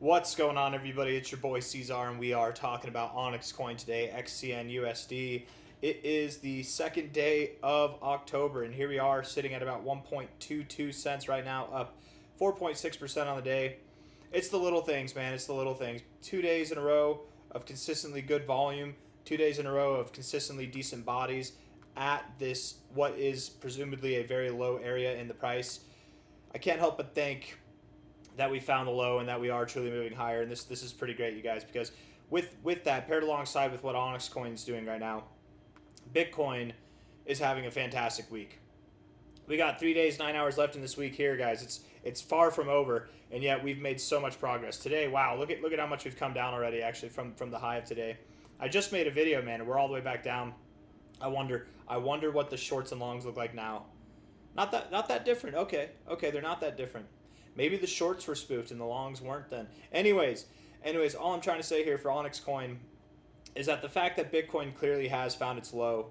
What's going on, everybody? It's your boy C-Zar, and we are talking about OnyxCoin today, XCN USD. It is the second day of October, and here we are sitting at about 1.22 cents right now, up 4.6% on the day. It's the little things, man. It's the little things. 2 days in a row of consistently good volume, 2 days in a row of consistently decent bodies at this, what is presumably a very low area in the price. I can't help but think that we found the low and that we are truly moving higher. And this is pretty great, you guys, because with that paired alongside with what OnyxCoin is doing right now, Bitcoin is having a fantastic week. We got 3 days, 9 hours left in this week here, guys. It's far from over, and yet we've made so much progress today. Wow, look at how much we've come down already, actually, from the high of today. I just made a video, man, and we're all the way back down. I wonder what the shorts and longs look like now. Not that different. Okay, they're not that different. Maybe the shorts were spoofed and the longs weren't then. Anyways, all I'm trying to say here for OnyxCoin is that the fact that Bitcoin clearly has found its low,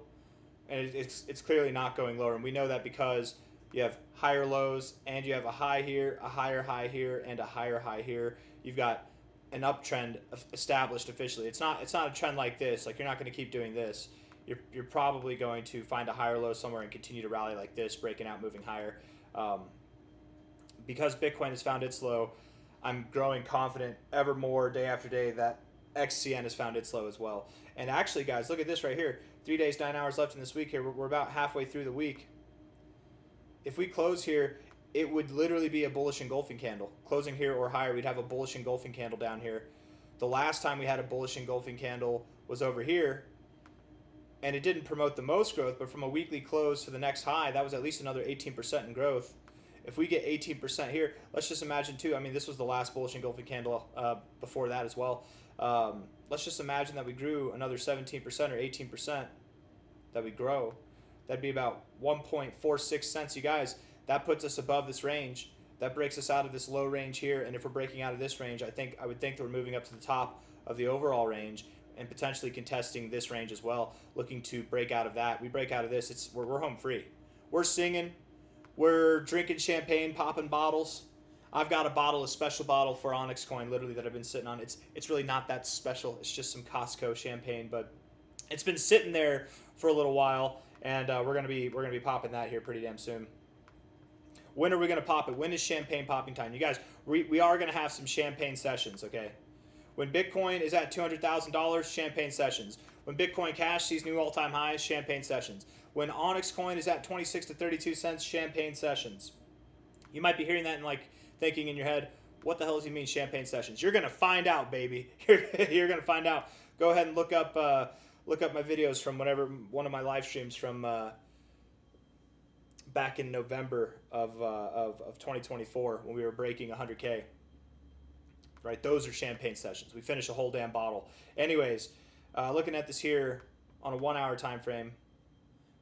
and it's clearly not going lower, and we know that because you have higher lows and you have a high here, a higher high here, and a higher high here. You've got an uptrend established officially. It's not a trend like this. Like, you're not going to keep doing this. You're probably going to find a higher low somewhere and continue to rally like this, breaking out, moving higher. Because Bitcoin has found its low, I'm growing confident ever more day after day that XCN has found its low as well. And actually, guys, look at this right here. 3 days, 9 hours left in this week here. We're about halfway through the week. If we close here, it would literally be a bullish engulfing candle. Closing here or higher, we'd have a bullish engulfing candle down here. The last time we had a bullish engulfing candle was over here, and it didn't promote the most growth, but from a weekly close to the next high, that was at least another 18% in growth. If we get 18% here, let's just imagine too, I mean, this was the last bullish engulfing candle before that as well. Let's just imagine that we grew another 17% or 18%, that we grow. That'd be about 1.46 cents, you guys. That puts us above this range. That breaks us out of this low range here, and if we're breaking out of this range, I would think that we're moving up to the top of the overall range and potentially contesting this range as well, looking to break out of that. We break out of this, we're home free. We're singing. We're drinking champagne, popping bottles. I've got a special bottle for OnyxCoin, literally, that I've been sitting on. It's really not that special. It's just some Costco champagne, but it's been sitting there for a little while, and we're gonna be popping that here pretty damn soon. When are we gonna pop it? When is champagne popping time? You guys, we are gonna have some champagne sessions, okay? When Bitcoin is at $200,000, champagne sessions. When Bitcoin Cash sees new all-time highs, champagne sessions. When OnyxCoin is at 26 to 32 cents, champagne sessions. You might be hearing that and thinking in your head, what the hell does he mean, champagne sessions? You're gonna find out, baby. You're gonna find out. Go ahead and look up my videos from one of my live streams from back in November of 2024 when we were breaking 100K. Right, those are champagne sessions. We finish a whole damn bottle. Anyways, looking at this here on a 1 hour time frame,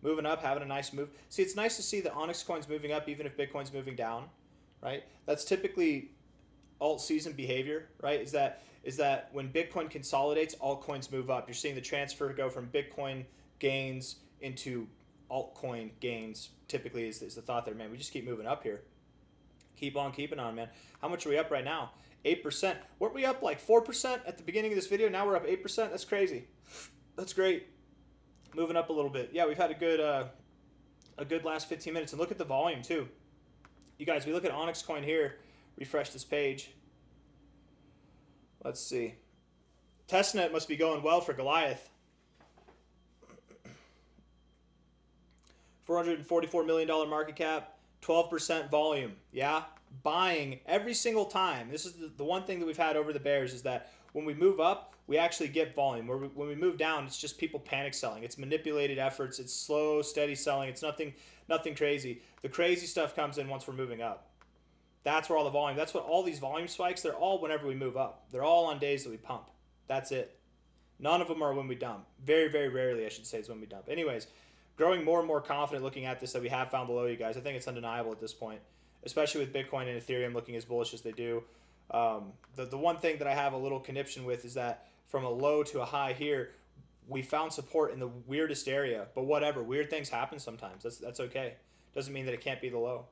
moving up, having a nice move. See, it's nice to see that OnyxCoin's moving up even if Bitcoin's moving down, right? That's typically alt season behavior, right? Is that when Bitcoin consolidates, altcoins move up. You're seeing the transfer go from Bitcoin gains into altcoin gains. Typically is the thought there, man. We just keep moving up here. Keep on keeping on, man. How much are we up right now? 8%. Weren't we up like 4% at the beginning of this video? Now we're up 8%. That's crazy. That's great. Moving up a little bit. Yeah, we've had a good last 15 minutes. And look at the volume too. You guys, we look at OnyxCoin here. Refresh this page. Let's see. Testnet must be going well for Goliath. $444 million market cap. 12% volume. Yeah, buying every single time. This is the one thing that we've had over the bears, is that when we move up, we actually get volume. When we move down, it's just people panic selling. It's manipulated efforts. It's slow, steady selling. It's nothing crazy. The crazy stuff comes in once we're moving up. That's where all the volume. That's what all these volume spikes. They're all whenever we move up. They're all on days that we pump. That's it. None of them are when we dump. Very, very rarely, I should say, is when we dump. Anyways, growing more and more confident looking at this that we have found the low, you guys. I think it's undeniable at this point, especially with Bitcoin and Ethereum looking as bullish as they do. The one thing that I have a little conniption with is that from a low to a high here, we found support in the weirdest area. But whatever, weird things happen sometimes. That's okay. Doesn't mean that it can't be the low.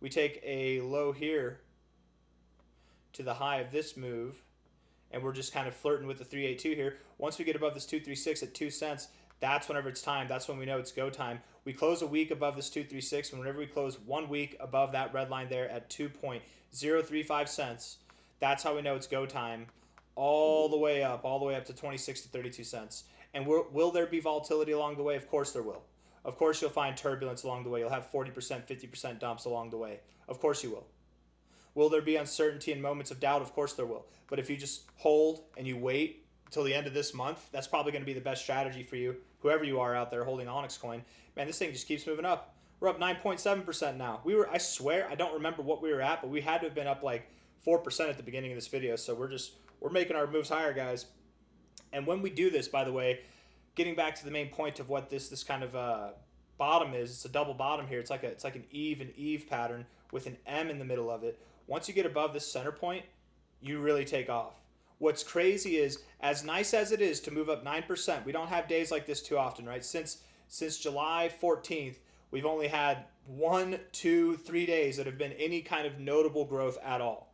We take a low here to the high of this move, and we're just kind of flirting with the 382 here. Once we get above this 236 at 2 cents, that's whenever it's time. That's when we know it's go time. We close a week above this 236, and whenever we close 1 week above that red line there at 2.035 cents, that's how we know it's go time, all the way up to 26 to 32 cents. And will there be volatility along the way? Of course there will. Of course you'll find turbulence along the way. You'll have 40%, 50% dumps along the way. Of course you will. Will there be uncertainty and moments of doubt? Of course there will. But if you just hold and you wait until the end of this month, that's probably going to be the best strategy for you, whoever you are out there holding OnyxCoin. Man, this thing just keeps moving up. We're up 9.7% now. I swear, I don't remember what we were at, but we had to have been up like 4% at the beginning of this video. So we're making our moves higher, guys. And when we do this, by the way, getting back to the main point of what this kind of bottom is, it's a double bottom here. It's like an eve and eve pattern with an M in the middle of it. Once you get above this center point, you really take off. What's crazy is, as nice as it is to move up 9%, we don't have days like this too often, right? Since July 14th, we've only had 1, 2, 3 days that have been any kind of notable growth at all.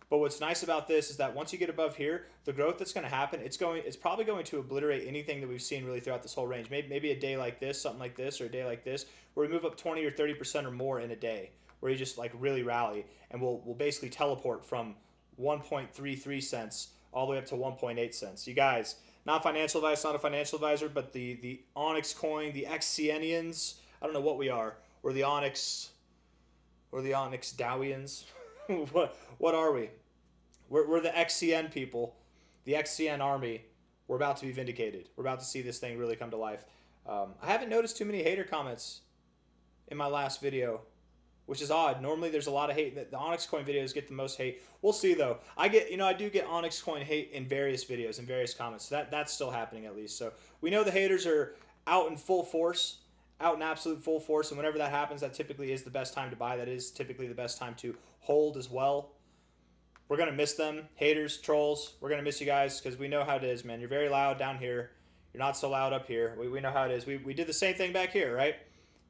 But what's nice about this is that once you get above here, the growth that's going to happen, it's probably going to obliterate anything that we've seen really throughout this whole range. Maybe a day like this, something like this, or a day like this, where we move up 20 or 30% or more in a day, where you just like really rally, and we'll basically teleport from 1.33 cents all the way up to 1.8 cents. You guys, not financial advice, not a financial advisor, but the OnyxCoin, the XCNians, I don't know what we are. We're the Onyx Dowians. What are we? We're the XCN people, the XCN army. We're about to be vindicated. We're about to see this thing really come to life. I haven't noticed too many hater comments in my last video, which is odd. Normally there's a lot of hate. The OnyxCoin videos get the most hate. We'll see though. I do get OnyxCoin hate in various videos, in various comments. So that's still happening at least. So we know the haters are out in full force, out in absolute full force. And whenever that happens, that typically is the best time to buy. That is typically the best time to hold as well. We're going to miss them. Haters, trolls, we're going to miss you guys because we know how it is, man. You're very loud down here. You're not so loud up here. We know how it is. We did the same thing back here, right?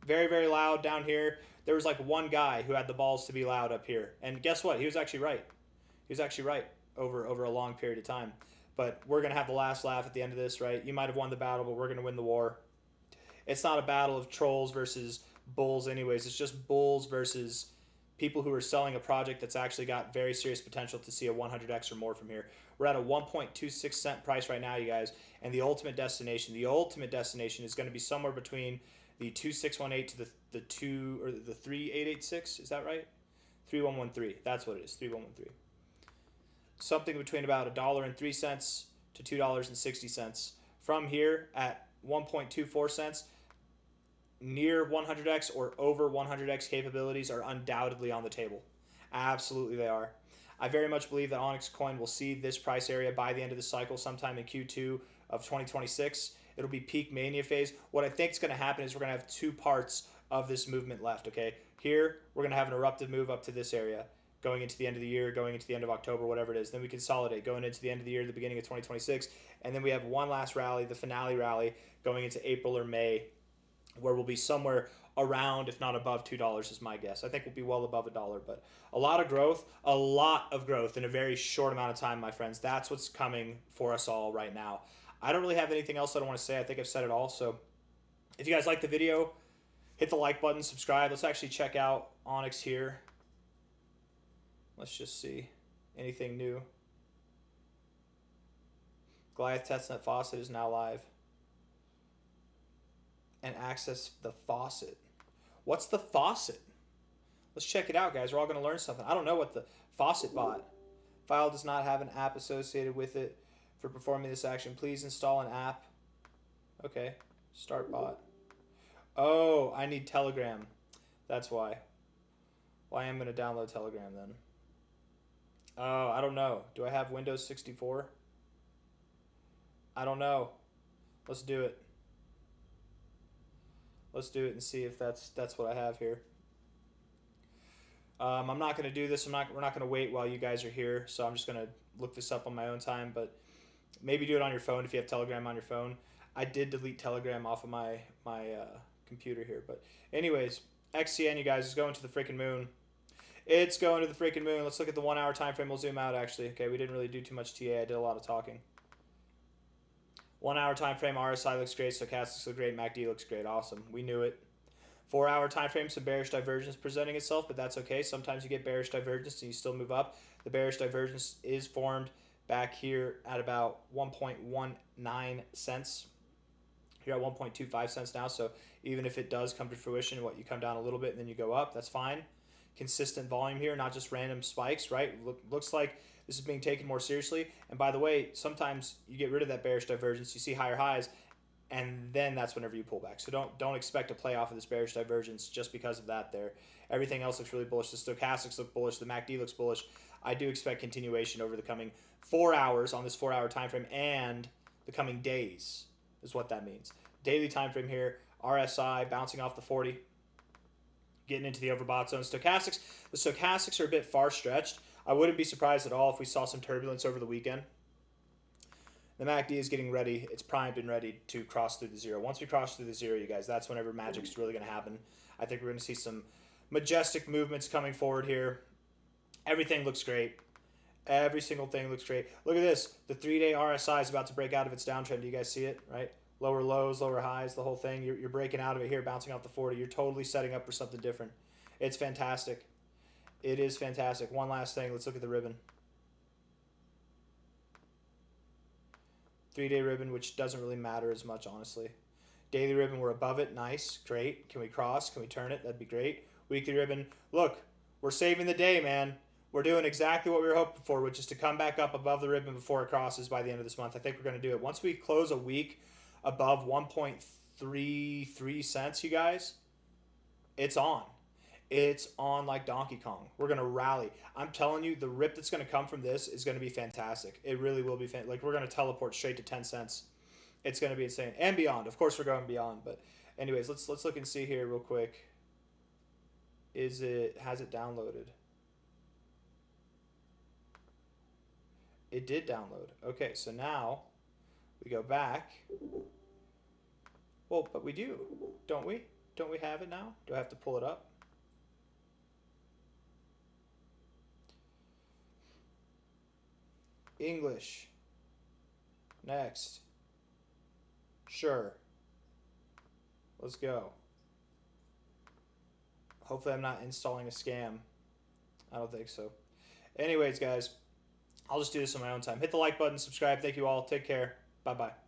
Very, very loud down here. There was like one guy who had the balls to be loud up here. And guess what? He was actually right. He was actually right over a long period of time. But we're going to have the last laugh at the end of this, right? You might have won the battle, but we're going to win the war. It's not a battle of trolls versus bulls anyways. It's just bulls versus people who are selling a project that's actually got very serious potential to see a 100x or more from here. We're at a 1.26 cent price right now, you guys, and the ultimate destination is going to be somewhere between the 2618 to the 3886. Is that right? 3113. That's what it is. 3113. Something between about $1.03 to $2.60. From here at 1.24 cents. Near 100x or over 100x capabilities are undoubtedly on the table. Absolutely they are. I very much believe that OnyxCoin will see this price area by the end of the cycle sometime in Q2 of 2026. It'll be peak mania phase. What I think is going to happen is we're going to have two parts of this movement left, okay? Here, we're going to have an eruptive move up to this area going into the end of the year, going into the end of October, whatever it is. Then we consolidate going into the end of the year, the beginning of 2026. And then we have one last rally, the finale rally, going into April or May, where we'll be somewhere around, if not above $2 is my guess. I think we'll be well above $1, but a lot of growth in a very short amount of time, my friends. That's what's coming for us all right now. I don't really have anything else that I want to say. I think I've said it all. So if you guys like the video, hit the like button, subscribe. Let's actually check out Onyx here. Let's just see anything new. Goliath Testnet faucet is now live. And access the faucet. What's the faucet? Let's check it out, guys. We're all going to learn something. I don't know what the faucet bot. File does not have an app associated with it for performing this action. Please install an app. Okay. Start bot. Oh, I need Telegram. That's why. Well, I am going to download Telegram then. Oh, I don't know. Do I have Windows 64? I don't know. Let's do it. Let's do it and see if that's what I have here. I'm not going to do this. We're not going to wait while you guys are here. So I'm just going to look this up on my own time. But maybe do it on your phone if you have Telegram on your phone. I did delete Telegram off of my computer here. But anyways, XCN, you guys, is going to the freaking moon. It's going to the freaking moon. Let's look at the 1 hour time frame. We'll zoom out actually. Okay, we didn't really do too much TA. I did a lot of talking. 1 hour time frame, RSI looks great, stochastics look great, MACD looks great. Awesome. We knew it. 4 hour time frame, some bearish divergence presenting itself, but that's okay. Sometimes you get bearish divergence and you still move up. The bearish divergence is formed back here at about 1.19 cents. You're at 1.25 cents now, so even if it does come to fruition, you come down a little bit and then you go up, that's fine. Consistent volume here, not just random spikes, right? Looks like this is being taken more seriously. And by the way, sometimes you get rid of that bearish divergence, you see higher highs, and then that's whenever you pull back. So don't expect to play off of this bearish divergence just because of that there. Everything else looks really bullish. The stochastics look bullish. The MACD looks bullish. I do expect continuation over the coming 4 hours on this 4 hour time frame and the coming days is what that means. Daily time frame here, RSI bouncing off the 40, getting into the overbought zone. Stochastics, the stochastics are a bit far stretched. I wouldn't be surprised at all if we saw some turbulence over the weekend. The MACD is getting ready. It's primed and ready to cross through the zero. Once we cross through the zero, you guys, that's whenever magic's really going to happen. I think we're going to see some majestic movements coming forward here. Everything looks great. Every single thing looks great. Look at this. The 3-day RSI is about to break out of its downtrend. Do you guys see it, right? Lower lows, lower highs, the whole thing. You're breaking out of it here, bouncing off the 40. You're totally setting up for something different. It's fantastic. It is fantastic. One last thing. Let's look at the ribbon. 3-day ribbon, which doesn't really matter as much, honestly. Daily ribbon, we're above it. Nice. Great. Can we cross? Can we turn it? That'd be great. Weekly ribbon, look, we're saving the day, man. We're doing exactly what we were hoping for, which is to come back up above the ribbon before it crosses by the end of this month. I think we're going to do it. Once we close a week above 1.33 cents, you guys, it's on. It's on like Donkey Kong. We're going to rally. I'm telling you, the rip that's going to come from this is going to be fantastic. It really will be fantastic. Like, we're going to teleport straight to 10 cents. It's going to be insane. And beyond. Of course, we're going beyond. But anyways, let's look and see here real quick. Has it downloaded? It did download. Okay, so now we go back. Well, but we do, don't we? Don't we have it now? Do I have to pull it up? English. Next. Sure. Let's go. Hopefully I'm not installing a scam. I don't think so. Anyways, guys, I'll just do this on my own time. Hit the like button, subscribe. Thank you all. Take care. Bye-bye.